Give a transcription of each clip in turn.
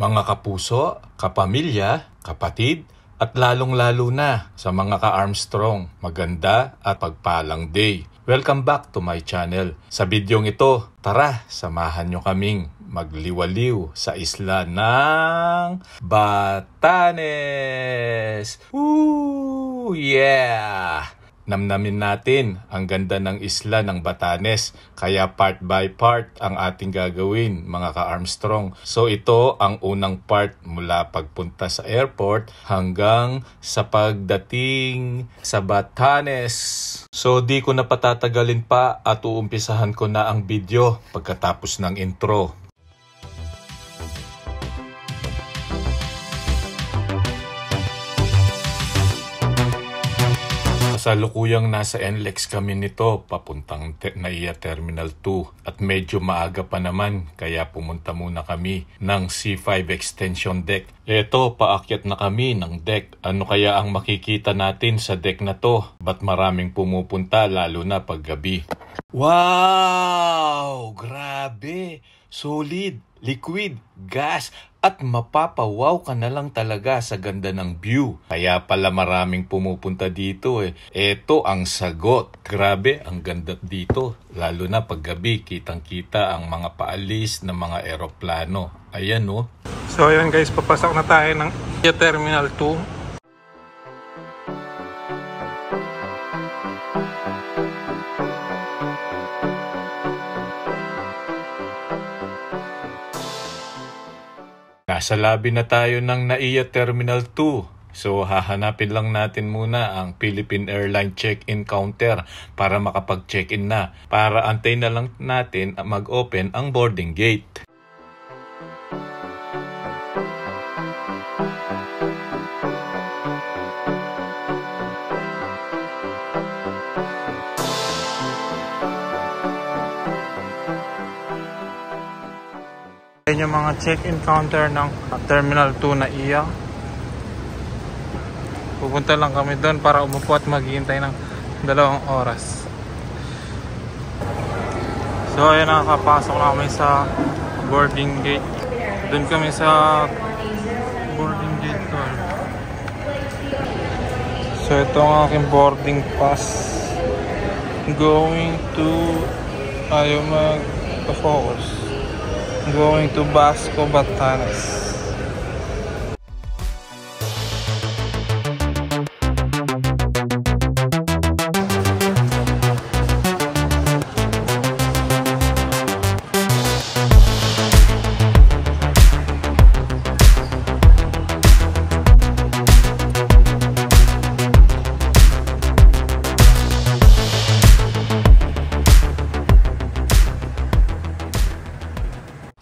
Mga kapuso, kapamilya, kapatid, at lalong-lalo na sa mga ka-Armstrong, maganda at pagpalang day. Welcome back to my channel. Sa bidyong ito, tara, samahan nyo kaming magliwaliw sa isla ng Batanes! Woo! Yeah! Namnamin natin ang ganda ng isla ng Batanes, kaya part by part ang ating gagawin, mga ka-Armstrong. So ito ang unang part mula pagpunta sa airport hanggang sa pagdating sa Batanes. So di ko na patatagalin pa at uumpisahan ko na ang video pagkatapos ng intro. Kasalukuyang nasa NLEX kami nito papuntang NAIA Terminal 2 at medyo maaga pa naman kaya pumunta muna kami ng C5 extension deck. Eto, paakyat na kami ng deck. Ano kaya ang makikita natin sa deck na to? Ba't maraming pumupunta lalo na pag gabi? Wow! Grabe! Solid, liquid, gas, at mapapawaw ka na lang talaga sa ganda ng view. Kaya pala maraming pumupunta dito eh. Ito ang sagot. Grabe, ang ganda dito. Lalo na pag gabi, kitang-kita ang mga paalis ng mga eroplano. Ayan oh. So ayun guys, papasok na tayo ng Terminal 2. Nasa lobby na tayo ng NAIA Terminal 2. So hahanapin lang natin muna ang Philippine Airlines check-in counter para makapag-check-in na. Para antay na lang natin mag-open ang boarding gate. Ayan yung mga check-in counter ng Terminal 2 NAIA. Pupunta lang kami doon para umupo at maghihintay ng 2 oras. So ayan, nakakapasok na kami sa boarding gate. Doon kami sa boarding gate doon. So ito ang aking boarding pass. Going to ayaw mag-focus. Going to Basco, Batanes.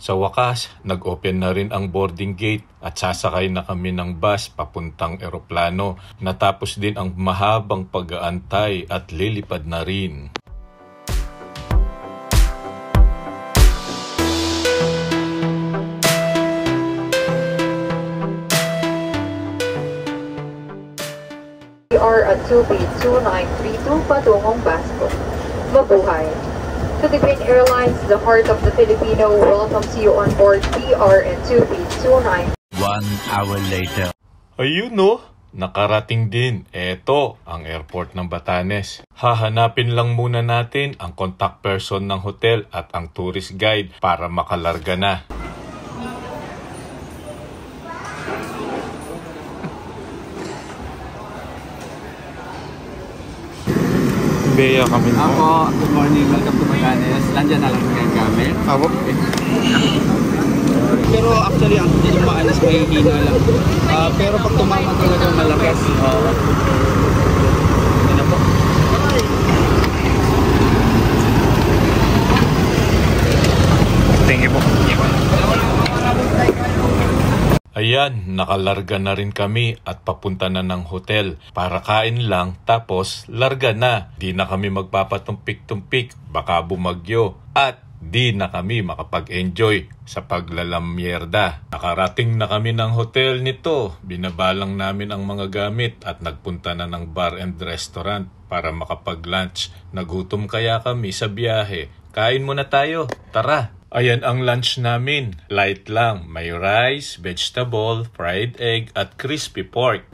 Sa wakas, nag-open na rin ang boarding gate at sasakay na kami ng bus papuntang eroplano. Natapos din ang mahabang pag-aantay at lilipad na rin. We are at 2B2932 patungong Basco. Mabuhay! Philippine Airlines, the heart of the Filipino, welcomes you on board PRN 2B29. 1 hour later. Ayun no, nakarating din. Eto ang airport ng Batanes. Hahanapin lang muna natin ang contact person ng hotel at ang tourist guide para makalarga na. Beya kami. Ako, good morning. Welcome to Batanes. Nandiyan na lang kayo kami. Abo? Pero actually, ang hindi maalis mahihina lang. Pero pag tumama talaga malakas. Hindi na po. Thank you po. Ayan, nakalarga na rin kami at papunta na ng hotel para kain lang tapos larga na. Di na kami magpapatumpik-tumpik, baka bumagyo at di na kami makapag-enjoy sa paglalamyerda. Nakarating na kami ng hotel nito, binabalang namin ang mga gamit at nagpunta na ng bar and restaurant para makapag-lunch. Nagutom kaya kami sa biyahe. Kain muna tayo, tara! Ayan ang lunch namin. Light lang. May rice, vegetable, fried egg at crispy pork.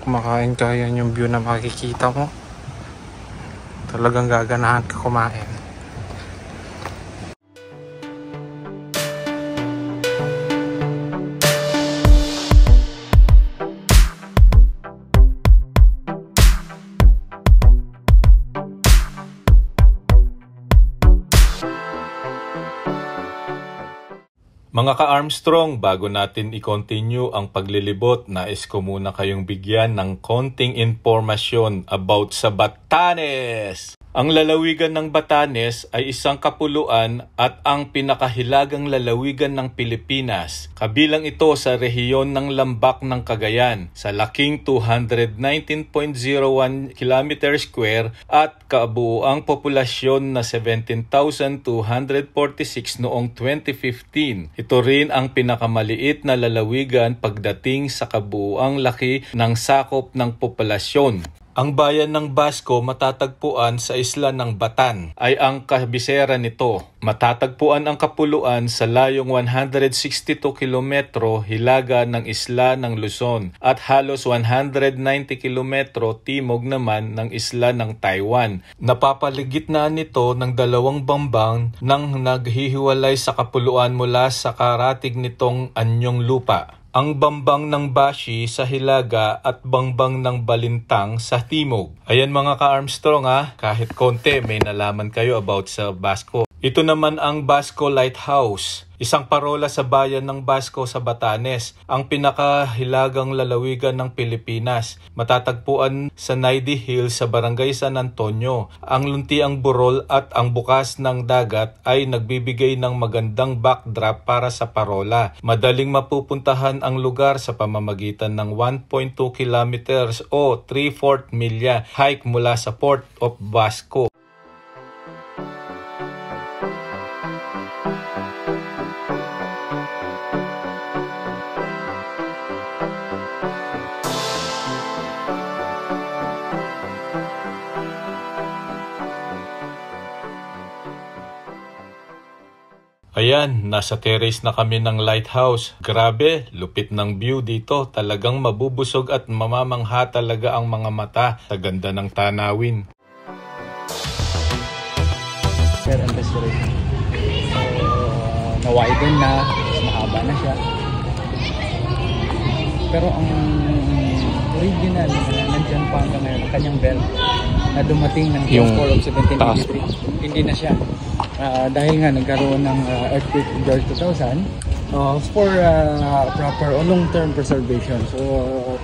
Kumakain ka, yan yung view na makikita mo. Talagang gaganahan ka kumain. Mga ka-Armstrong, bago natin i-continue ang paglilibot, nais ko muna kayong bigyan ng konting impormasyon about sa Batanes. Ang lalawigan ng Batanes ay isang kapuluan at ang pinakahilagang lalawigan ng Pilipinas. Kabilang ito sa rehiyon ng Lambak ng Cagayan sa laking 219.01 km² at kabuuang populasyon na 17,246 noong 2015. Ito rin ang pinakamaliit na lalawigan pagdating sa kabuuang laki ng sakop ng populasyon. Ang bayan ng Basco matatagpuan sa isla ng Batan ay ang kabisera nito. Matatagpuan ang kapuluan sa layong 162 kilometro hilaga ng isla ng Luzon at halos 190 kilometro timog naman ng isla ng Taiwan. Napapaligitnaan nito ng dalawang bambang nang naghihiwalay sa kapuluan mula sa karatig nitong anyong lupa. Ang bambang ng Bashi sa hilaga at bangbang ng Balintang sa timog. Ayan mga ka-Armstrong kahit konti may nalaman kayo about sa Basco. Ito naman ang Basco Lighthouse, isang parola sa bayan ng Basco sa Batanes, ang pinakahilagang lalawigan ng Pilipinas. Matatagpuan sa Naidi Hill sa Barangay San Antonio. Ang luntiang burol at ang bukas ng dagat ay nagbibigay ng magandang backdrop para sa parola. Madaling mapupuntahan ang lugar sa pamamagitan ng 1.2 kilometers o 3/4 milya hike mula sa Port of Basco. Ayan, nasa terrace na kami ng lighthouse. Grabe, lupit ng view dito. Talagang mabubusog at mamamangha talaga ang mga mata sa ganda ng tanawin. Care and restoration. So, na-widen na, mas mahaba na siya. Pero ang original, nandyan pa hanggang ngayon, ang kanyang bell na dumating ng Yung 4 of 1783. Hindi na siya. Dahil nga nagkaroon ng earthquake in George 2000 for proper o long-term preservation. So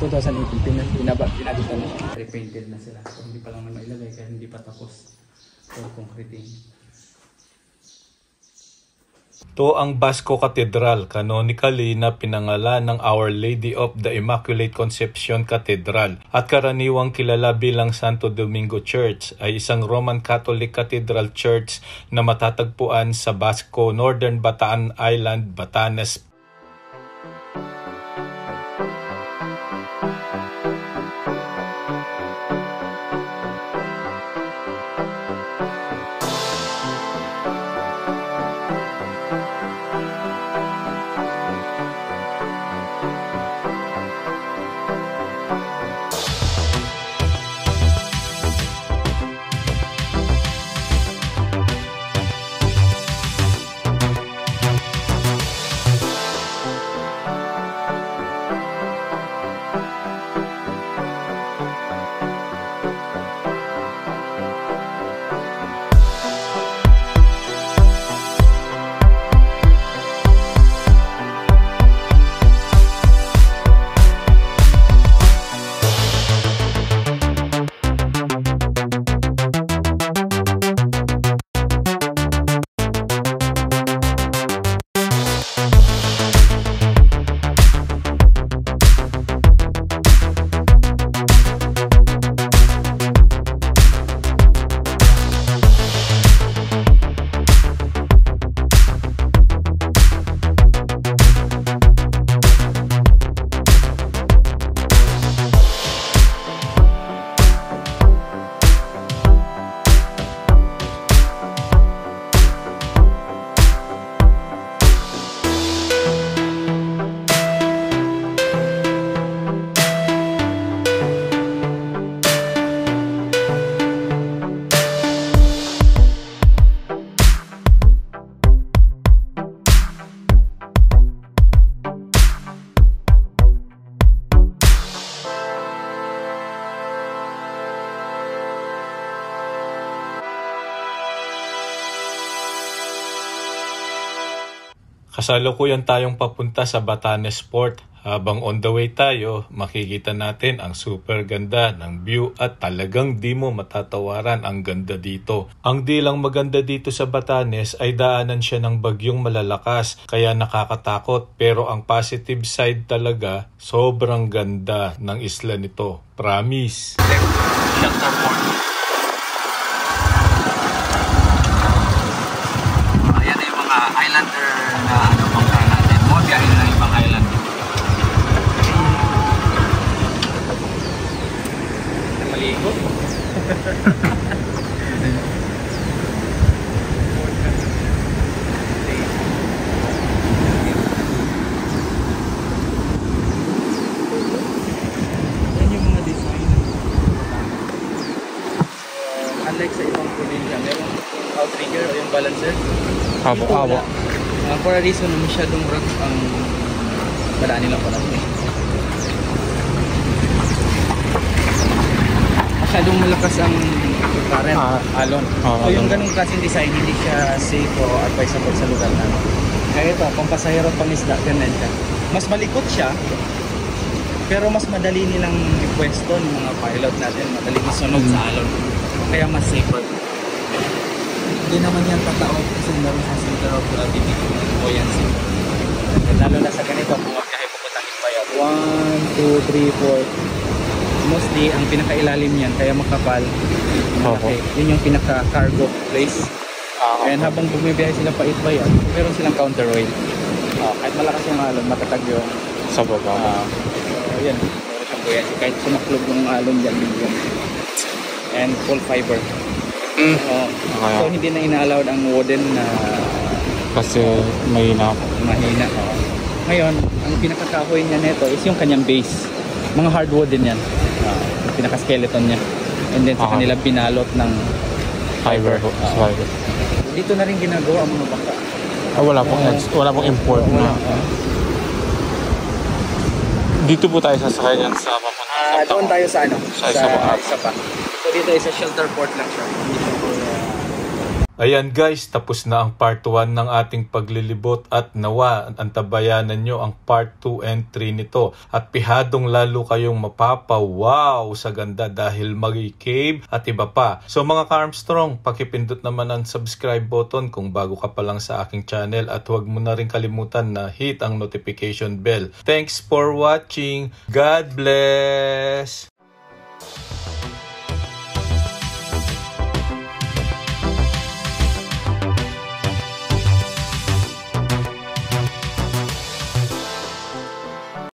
2018 pinalitan na siya. Repainted na sila. So hindi pa lang naman ilagay kaya hindi pa tapos. So concreting. Ito ang Basco Cathedral, canonically na pinangalan ng Our Lady of the Immaculate Conception Cathedral at karaniwang kilala bilang Santo Domingo Church, ay isang Roman Catholic Cathedral Church na matatagpuan sa Basco, Northern Bataan Island, Batanes. Kasalukuyan tayong papunta sa Batanes Port. Habang on the way tayo, makikita natin ang super ganda ng view at talagang di mo matatawaran ang ganda dito. Ang di lang maganda dito sa Batanes ay daanan siya ng bagyong malalakas kaya nakakatakot, pero ang positive side talaga, sobrang ganda ng isla nito. Promise! Shelter port. Ayan na yung mga islander na pangkain natin. Mga biyahe na ibang island. Maligo. Yan yung mga design. Unlike sa ibang probinsya, meron yung outrigger o yung balancer. Abo, Dito abo. wala. For a reason, masyadong rough ang padaan nilang pala. Masyadong malakas ang current, alon. So yung ganung klaseng design, hindi siya safe o advisable sa lugar namin. Kaya ito, pampasahero at pangisda, ganun siya. Mas malikot siya, pero mas madali nilang ipwesto ng mga pilot natin, madali masunog sa alon. Kaya mas safer. Hindi naman yan tataob kasi meron sa center of gravity ng buoyancy. Lalo na sa ganito, kung magkahe pupuntang Isbayat. 1, 2, 3, 4. Mostly, ang pinakailalim yan, kaya makapal. Malaki. Yun yung pinaka-cargo place. And habang bumibiyahe sila pa Itbayat, meron silang counter-oil. Kahit malakas yung alon, matatag yung Sa baba. yan, meron siyang buoyancy. Kahit sumaklog yung alon dyan, yun. And full fiber. So hindi na ina-allowed ang wooden na Kasi mahina ako. mahina. Ngayon, ang pinakakahoy niya nito is yung kanyang base. Mga hardwood din yan. Yung pinaka-skeleton niya. And then sa kanila binalot ng Fiber. Fiber. Dito na rin ginagawa ang mga baka. Wala pong import na. Dito po tayo sasakay yan sa papunta. Doon tayo sa ano? Sa Isabela. isa pa. So dito is a shelter port lang siya. Hindi siya for, Ayan guys, tapos na ang part 1 ng ating paglilibot at nawa antabayanan nyo ang part 2 and 3 nito. At pihadong lalo kayong mapapawaw sa ganda dahil mag-cave at iba pa. So mga ka-Armstrong, pakipindot naman ang subscribe button kung bago ka pa lang sa aking channel at huwag mo na rin kalimutan na hit ang notification bell. Thanks for watching. God bless!